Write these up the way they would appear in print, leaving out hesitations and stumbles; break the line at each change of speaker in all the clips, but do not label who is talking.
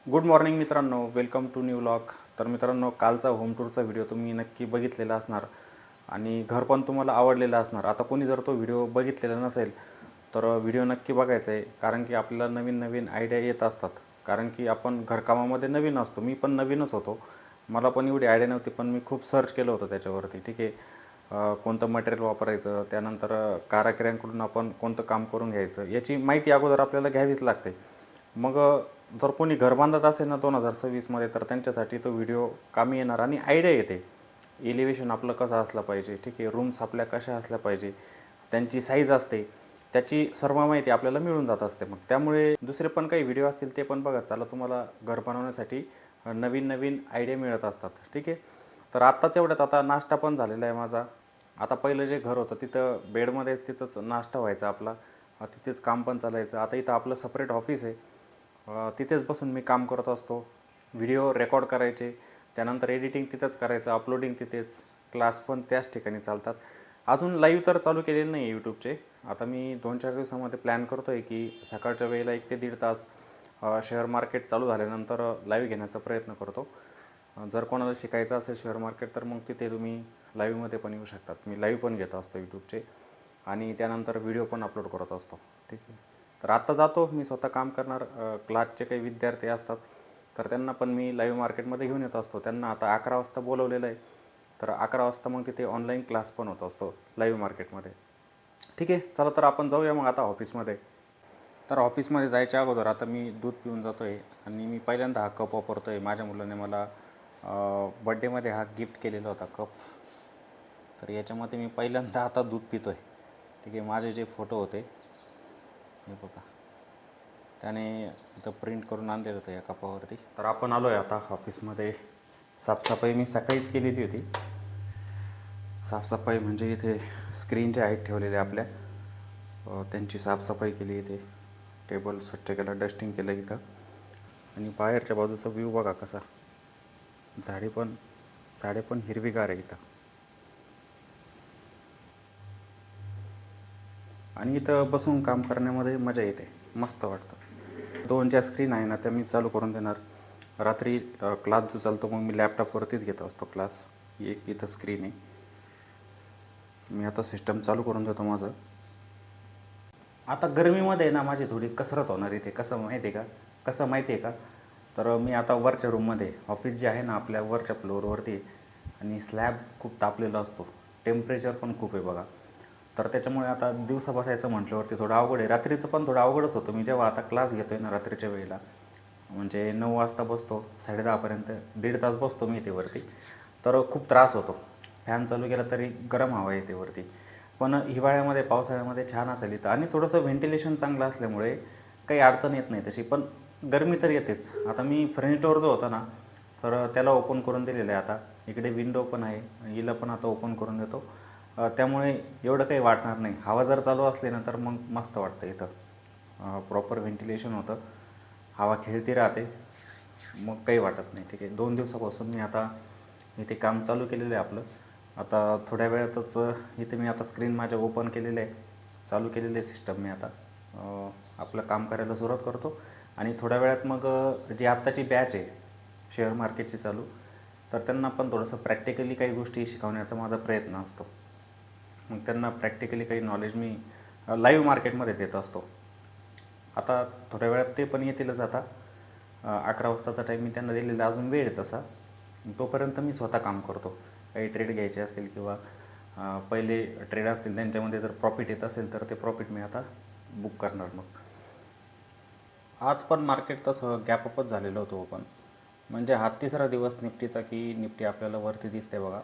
Good morning मित्रांनो, welcome to new vlog. तर मित्रांनो, कालचा होम टूरचा व्हिडिओ तुम्ही नक्की बघितलेला असणार आणि घर पण तुम्हाला आवडलेलं असणार. आता कोणी जर तो व्हिडिओ बघितलेला नसेल तर व्हिडिओ नक्की बघायचा आहे, कारण की आपल्याला नवीन नवीन आयडिया येत असतात. कारण की आपण घरकामामध्ये नवीन असतो, मी पण नवीनच होतो, मला पण एवढी आयडिया नव्हती, पण मी खूप सर्च केलं होतं त्याच्यावरती. ठीक आहे, कोणतं मटेरियल वापरायचं, त्यानंतर कारागिरांकडून आपण कोणतं काम करून घ्यायचं याची माहिती अगोदर आपल्याला घ्यावीच लागते. मग जर कोणी घर बांधत असेल ना 2026मध्ये, तर त्यांच्यासाठी तो व्हिडिओ कामी येणार आणि आयडिया येते. एलिव्हेशन आपलं कसं असलं पाहिजे, ठीक आहे, रूम्स आपल्या कशा असल्या पाहिजे, त्यांची साईज असते, त्याची सर्व माहिती आपल्याला मिळून जात असते. मग त्यामुळे दुसरे पण काही व्हिडिओ असतील ते पण बघत चला, तुम्हाला घर बनवण्यासाठी नवीन नवीन आयडिया मिळत असतात. ठीक आहे, तर आत्ताच एवढ्यात आता नाश्ता पण झालेला आहे माझा. आता पहिलं जे घर होतं तिथं बेडमध्येच तिथंच नाश्ता व्हायचा आपला, तिथेच काम पण चालायचं. आता इथं आपलं सपरेट ऑफिस आहे, तिथेच बसून मी काम करत असतो. व्हिडिओ रेकॉर्ड करायचे, त्यानंतर एडिटिंग तिथंच करायचं, अपलोडिंग तिथेच, क्लास पण त्याच ठिकाणी चालतात. अजून लाईव्ह तर चालू केलेले नाही आहे यूट्यूबचे. आता मी 2-4 दिवसामध्ये प्लॅन करतो आहे की सकाळच्या वेळेला 1 ते दीड तास शेअर मार्केट चालू झाल्यानंतर लाईव्ह घेण्याचा प्रयत्न करतो. जर कोणाला शिकायचं असेल शेअर मार्केट तर मग तिथे तुम्ही लाईव्हमध्ये पण येऊ शकतात. मी लाईव्ह पण घेत असतो यूट्यूबचे आणि त्यानंतर व्हिडिओ पण अपलोड करत असतो. ठीक आहे, तर आत्ता जातो मी स्वतः काम करणार. क्लासचे काही विद्यार्थी असतात तर त्यांना पण मी लाईव्ह मार्केटमध्ये घेऊन येत असतो. त्यांना आता 11 वाजता बोलवलेलं आहे, तर 11 वाजता मग तिथे ऑनलाईन क्लास पण होत असतो लाईव्ह मार्केटमध्ये. ठीक आहे, चला तर आपण जाऊया मग आता ऑफिसमध्ये. तर ऑफिसमध्ये जायच्या अगोदर आता मी दूध पिऊन जातो आहे आणि मी पहिल्यांदा हा कप वापरतो आहे. माझ्या मुलाने मला बड्डेमध्ये हा गिफ्ट केलेला होता कप, तर याच्यामध्ये मी पहिल्यांदा आता दूध पितो आहे. ठीक आहे, माझे जे फोटो होते हे बघा, त्याने इथं प्रिंट करून आणलेलं होतं या कपावरती. तर आपण आलो आहे आता ऑफिसमध्ये. साफसफाई मी सकाळीच केलेली होती. साफसफाई म्हणजे इथे स्क्रीन जे आहेत ठेवलेले आपल्या, त्यांची साफसफाई केली. इथे टेबल स्वच्छ केलं, डस्टिंग केलं इथं. आणि बाहेरच्या बाजूचा व्ह्यू बघा कसा, झाडे पण हिरवीगार आहे इथं. आणि इथं बसून काम करण्यामध्ये मजा येते, मस्त वाटतं. 2 ज्या स्क्रीन आहे ना त्या मी चालू करून देणार. रात्री क्लास जो चालतो मग मी लॅपटॉपवरतीच घेत असतो क्लास. एक इथं स्क्रीन आहे, मी आता सिस्टम चालू करून देतो माझं. आता गरमीमध्ये ना माझी थोडी कसरत होणार इथे. कसं माहिती आहे का, तर मी आता वरच्या रूममध्ये, ऑफिस जे आहे ना आपल्या वरच्या फ्लोअरवरती, आणि स्लॅब खूप तापलेला असतो, टेम्परेचर पण खूप आहे बघा. तर त्याच्यामुळे आता दिवसा बसायचं म्हटल्यावरती थोडं अवघड आहे. रात्रीचं पण थोडं अवघडच होतं. मी जेव्हा आता क्लास घेतो आहे ना रात्रीच्या वेळेला, म्हणजे 9 वाजता बसतो, 10:30पर्यंत 1.5 तास बसतो मी इथे वरती, तर खूप त्रास होतो. फॅन चालू केला तरी गरम हवा येते वरती. पण हिवाळ्यामध्ये पावसाळ्यामध्ये छान असेल इथं, आणि थोडंसं व्हेंटिलेशन चांगलं असल्यामुळे काही अडचण येत नाही तशी, पण गरमी तर येतेच. आता मी फ्रेंच डोअर जो होता ना, तर त्याला ओपन करून दिलेलं आहे. आता इकडे विंडो पण आहे, हिला पण आता ओपन करून देतो. त्यामुळे एवढं काही वाटणार नाही. हवा जर चालू असली ना तर मग मस्त वाटतं इथं, प्रॉपर व्हेंटिलेशन होतं, हवा खेळती राहते, मग काही वाटत नाही. ठीक आहे, 2 दिवसापासून मी आता इथे काम चालू केलेलं आहे आपलं. आता थोड्या वेळातच इथे मी आता स्क्रीन माझ्या ओपन केलेलं आहे, चालू केलेलं आहे सिस्टम. मी आता आपलं काम करायला सुरुवात करतो आणि थोड्या वेळात मग जी आत्ताची बॅच आहे शेअर मार्केटची चालू, तर त्यांना पण थोडंसं प्रॅक्टिकली काही गोष्टी शिकवण्याचा माझा प्रयत्न असतो. मग त्यांना प्रॅक्टिकली काही नॉलेज मी लाईव्ह मार्केटमध्ये देत असतो. आता थोड्या वेळात ते पण येतीलच. आता 11 वाजताचा टाईम मी त्यांना दिलेला, अजून वेळ आहे तसा. तोपर्यंत मी स्वतः काम करतो. काही ट्रेड घ्यायचे असतील किंवा पहिले ट्रेड असतील त्यांच्यामध्ये जर प्रॉफिट येत असेल तर ते प्रॉफिट मी आता बुक करणार. मग आज पण मार्केट तसं गॅपअपच झालेलं होतं ओपन, म्हणजे हा 3रा दिवस निफ्टीचा की निफ्टी आपल्याला वरती दिसते बघा.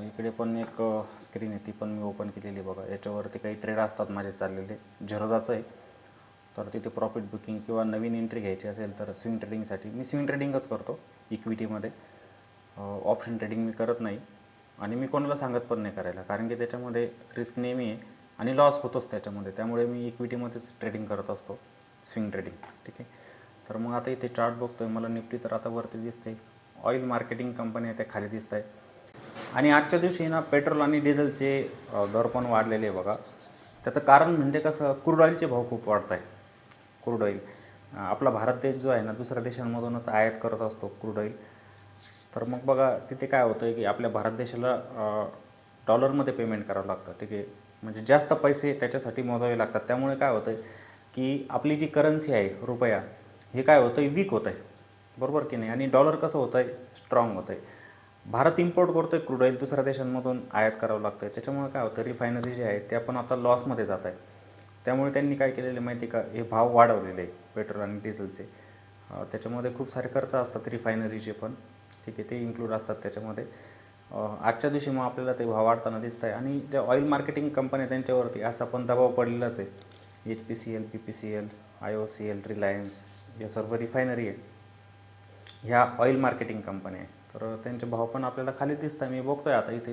इकडे पण एक स्क्रीन आहे, ती पण मी ओपन केलेली आहे बघा. याच्यावरती काही ट्रेड असतात माझे चाललेले. झेरोदाचं आहे, तर तिथे प्रॉफिट बुकिंग किंवा नवीन एंट्री घ्यायची असेल तर स्विंग ट्रेडिंगसाठी मी स्विंग ट्रेडिंगच करतो इक्विटीमध्ये. ऑप्शन ट्रेडिंग मी करत नाही आणि मी कोणाला सांगत पण नाही करायला, कारण की त्याच्यामध्ये रिस्क नेहमी आहे आणि लॉस होतोच त्याच्यामध्ये. त्यामुळे मी इक्विटीमध्येच ट्रेडिंग करत असतो, स्विंग ट्रेडिंग. ठीक आहे, तर मग आता इथे चार्ट बघतो आहे, मला निफ्टी तर आता वरती दिसते. ऑइल मार्केटिंग कंपनी आहे त्या खाली दिसत आहे. आणि आजच्या दिवशी ना पेट्रोल आणि डिझेलचे दर पण वाढलेले आहे बघा. त्याचं कारण म्हणजे कसं, क्रूड ऑइलचे भाव खूप वाढत आहे. क्रूड ऑइल आपला भारत देश जो आहे ना दुसऱ्या देशांमधूनच आयात करत असतो क्रूड ऑइल. तर मग बघा तिथे काय होतं आहे की आपल्या भारत देशाला डॉलरमध्ये पेमेंट करावं लागतं. ठीक आहे, म्हणजे जास्त पैसे त्याच्यासाठी मोजावे लागतात. त्यामुळे काय होतं आहे की आपली जी करन्सी आहे रुपया हे काय होतं आहे वीक होतं आहे, बरोबर की नाही. आणि डॉलर कसं होतं आहे स्ट्रॉंग होतं आहे. भारत इम्पोर्ट करतो आहे क्रूड ऑइल, दुसऱ्या देशांमधून आयात करावं लागतं आहे. त्याच्यामुळे काय होतं रिफायनरी जे आहे त्या पण आता लॉसमध्ये जात आहे. त्यामुळे त्यांनी काय केलेलं आहे माहिती का, हे भाव वाढवलेले आहे पेट्रोल आणि डिझेलचे. त्याच्यामध्ये खूप सारे खर्च असतात रिफायनरीचे पण, ठीक आहे, ते इन्क्लूड असतात त्याच्यामध्ये. आजच्या दिवशी मग आपल्याला ते भाव वाढताना दिसत आहे. आणि ज्या ऑइल मार्केटिंग कंपन्या त्यांच्यावरती असा पण दबाव पडलेलाच आहे. HPCL, PPCL, IOCL, रिलायन्स या सर्व रिफायनरी आहे, ह्या ऑइल मार्केटिंग कंपन्या आहे. तर त्यांचे भाव पण आपल्याला खाली दिसत आहे. मी बघतो आहे आता इथे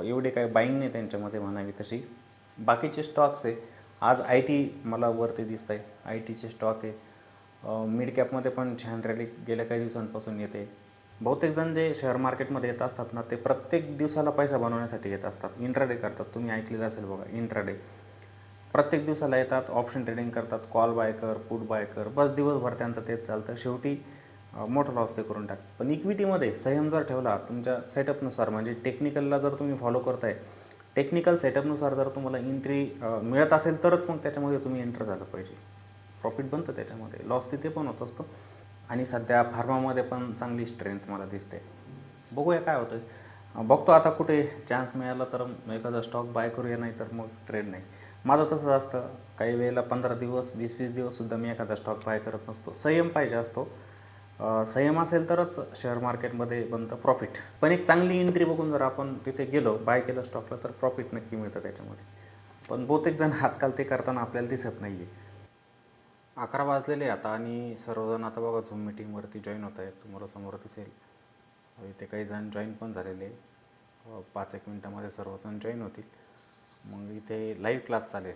एवढे काही बाईंग नाही त्यांच्यामध्ये म्हणावी तशी. बाकीचे स्टॉक्स आहे आज IT मला वरती दिसत आहे, ITचे स्टॉक आहे. मिड कॅपमध्ये पण छान रॅली गेल्या काही दिवसांपासून येते. बहुतेक जण जे शेअर मार्केटमध्ये येत असतात ना ते प्रत्येक दिवसाला पैसा बनवण्यासाठी येत असतात. इंट्राडे करतात, तुम्ही ऐकलेलं असेल बघा इंट्राडे. प्रत्येक दिवसाला येतात, ऑप्शन ट्रेडिंग करतात, कॉल बाय कर, पुट बाय कर, बस दिवसभर त्यांचं तेच चालतं. शेवटी मोठा लॉस ते करून टाकतात. पण इक्विटीमध्ये संयम जर ठेवला तुमच्या सेटअपनुसार, म्हणजे टेक्निकलला जर तुम्ही फॉलो करताय, टेक्निकल सेटअपनुसार जर तुम्हाला एंट्री मिळत असेल तरच मग त्याच्यामध्ये तुम्ही एंटर झालं पाहिजे. प्रॉफिट बनतं त्याच्यामध्ये, लॉस तिथे पण होत असतो. आणि सध्या फार्मामध्ये पण चांगली स्ट्रेंथ मला दिसते. बघूया काय होतं आहे. बघतो आता कुठे चान्स मिळाला तर एखादा स्टॉक बाय करूया, नाही तर मग ट्रेड नाही. माझं तसंच असतं, काही वेळेला 15 दिवस 20-20 दिवससुद्धा मी एखादा स्टॉक बाय करत नसतो. संयम पाहिजे असतो. संयम असेल तरच शेअर मार्केटमध्ये बनतं प्रॉफिट. पण एक चांगली एंट्री बघून जर आपण तिथे गेलो, बाय केलं स्टॉकला, तर प्रॉफिट नक्की मिळतं त्याच्यामध्ये. पण बहुतेक जण आजकाल ते करताना आपल्याला दिसत नाही आहे. 11 वाजलेले आता आणि सर्वजण आता बघा झूम मीटिंगवरती जॉईन होत आहेत. तुम्हाला समोर दिसेल इथे काही जण जॉईन पण झालेले. 5-1 मिनटामध्ये सर्वजण जॉईन होतील. मग इथे लाईव्ह क्लास चालेल.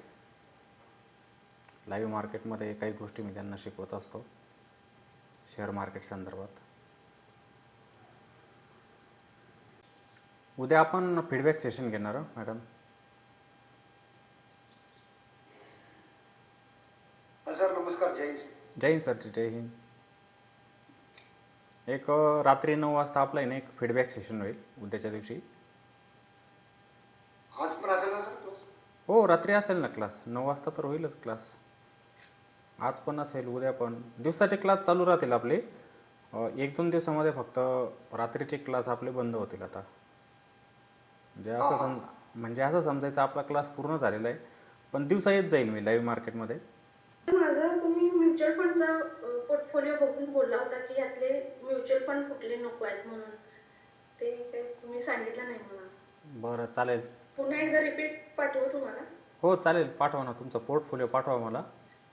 लाईव्ह मार्केटमध्ये काही गोष्टी मी त्यांना शिकवत असतो शेअर मार्केट संदर्भात. उद्या आपण फीडबॅक सेशन घेणार आहोत मॅडम.
सर नमस्कार. जय हिंद.
जय हिंद सर, जय हिंद. एक रात्री 9 वाजता आपला आहे ना एक फीडबॅक सेशन होईल उद्याच्या दिवशी.
आज पण असेल ना सर क्लास?
हो, रात्री असेल ना क्लास, 9 वाजता तर होईलच क्लास. आज पण असेल, उद्या पण. दिवसाचे क्लास चालू राहतील आपले. 1-2 दिवसामध्ये फक्त रात्रीचे क्लास आपले बंद होतील आता. म्हणजे असं समजायचं आपला क्लास पूर्ण झालेला आहे, पण दिवसा येत जाईल मी लाईव्ह मार्केटमध्ये.
माझा तुम्ही म्युच्युअल फंडचा पोर्टफोलिओ बघून बोलला होता की यातले म्युच्युअल फंड कुठले नको आहेत म्हणून. ते काही तुम्ही सांगितलं नाही मला.
बरं चालेल.
पुन्हा एकदा रिपीट पाठवू तुम्हाला?
हो चालेल, पाठवा ना तुमचा पोर्टफोलिओ पाठवा मला,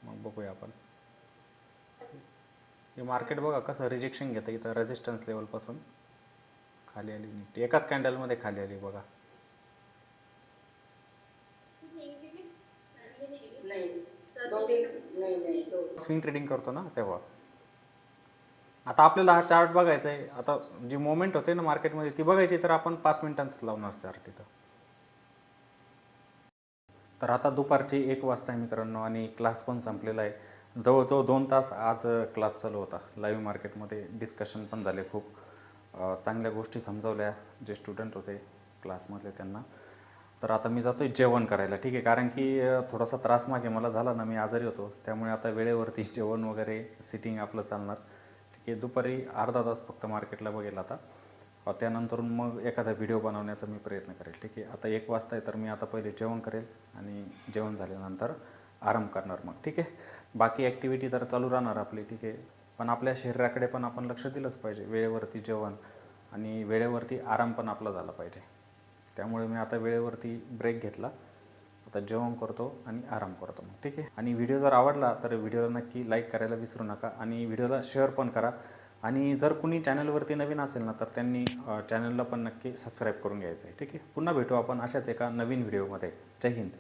मग बघूया आपण. हे मार्केट बघा कसं रिजेक्शन घेतं इथं रेजिस्टन्स लेवलपासून खाली आली. निफ्टी एकाच कॅन्डलमध्ये खाली आली बघा. स्विंग ट्रेडिंग करतो ना तेव्हा. आता आपल्याला हा चार्ट बघायचा आहे. आता जी मोमेंट होते ना मार्केटमध्ये ती बघायची, तर आपण 5 मिनिटांचं लावणार चार्ट इथं. तर आता दुपारचे 1 वाजता आहे मित्रांनो आणि क्लास पण संपलेला आहे. जवळजवळ 2 तास आज क्लास चालू होता. लाईव्ह मार्केटमध्ये डिस्कशन पण झाले, खूप चांगल्या गोष्टी समजावल्या जे स्टुडंट होते क्लासमधले त्यांना. तर आता मी जातो आहे जेवण करायला, ठीक आहे, कारण की थोडासा त्रास मागे मला झाला ना, मी आजारी होतो. त्यामुळे आता वेळेवरती जेवण वगैरे सिटिंग आपलं चालणार, ठीक आहे. दुपारी अर्धा तास फक्त मार्केटला बघेल आता. त्यानंतर मग एखादा व्हिडिओ बनवण्याचा मी प्रयत्न करेल, ठीक आहे. आता 1 वाजता आहे तर मी आता पहिले जेवण करेल आणि जेवण झाल्यानंतर आराम करणार मग, ठीक आहे. बाकी ॲक्टिव्हिटी तर चालू राहणार आपली, ठीक आहे. पण आपल्या शरीराकडे पण आपण लक्ष दिलंच पाहिजे. वेळेवरती जेवण आणि वेळेवरती आराम पण आपला झाला पाहिजे. त्यामुळे मी आता वेळेवरती ब्रेक घेतला. आता जेवण करतो आणि आराम करतो मग, ठीक आहे. आणि व्हिडिओ जर आवडला तर व्हिडिओला नक्की लाईक करायला विसरू नका आणि व्हिडिओला शेअर पण करा. आणि जर कुणी चॅनलवरती नवीन असेल ना तर त्यांनी चॅनलला पण नक्की सबस्क्राईब करून घ्यायचं आहे, ठीक आहे. पुन्हा भेटू आपण अशाच एका नवीन व्हिडिओमध्ये. जय हिंद.